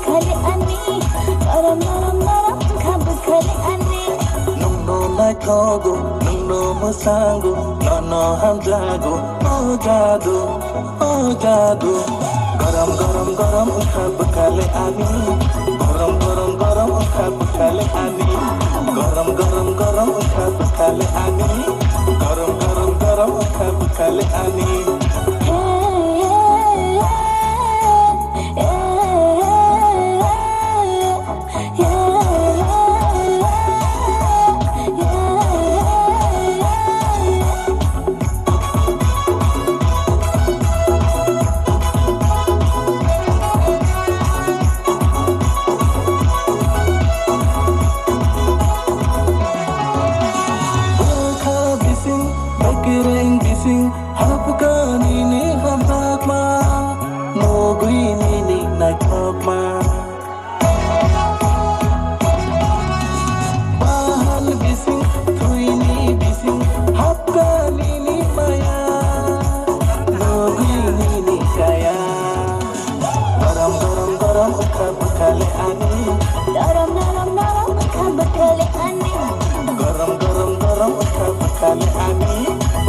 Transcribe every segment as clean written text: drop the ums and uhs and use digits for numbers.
khale ani naram naram naram khab khale ani no like togo no musango no hamjago oh jado garam garam garam khab khale ani garam garam garam khab khale ani garam garam garam khab khale ani garam garam garam khab khale ani Rain bising hapkani ni hamtak ma no guini ni night talk ma bahal bising tuini bising hapkani ni maya no guini ni kaya garam garam garam khab khale ani naram naram naram khab khale ani garam garam garam khab khale ani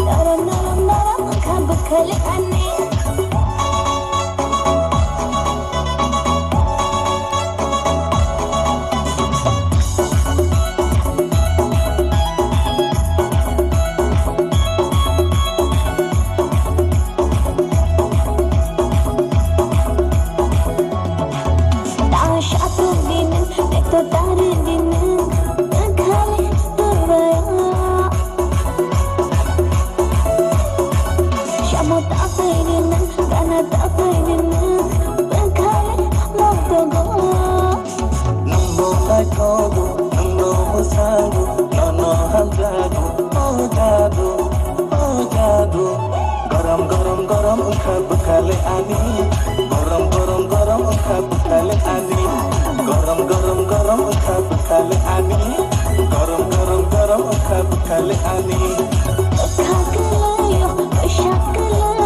naram naram naram khab khale ani taashatu din to tare din khale turaya shamot afainin kanat afainin khale motogo no like togo no musango no hamjago oh jado garam garam garam khab khale ani garam garam garam khab khale ani garam garam garam khab khale ani garam garam garam khab khale ani khakalayo shakalayo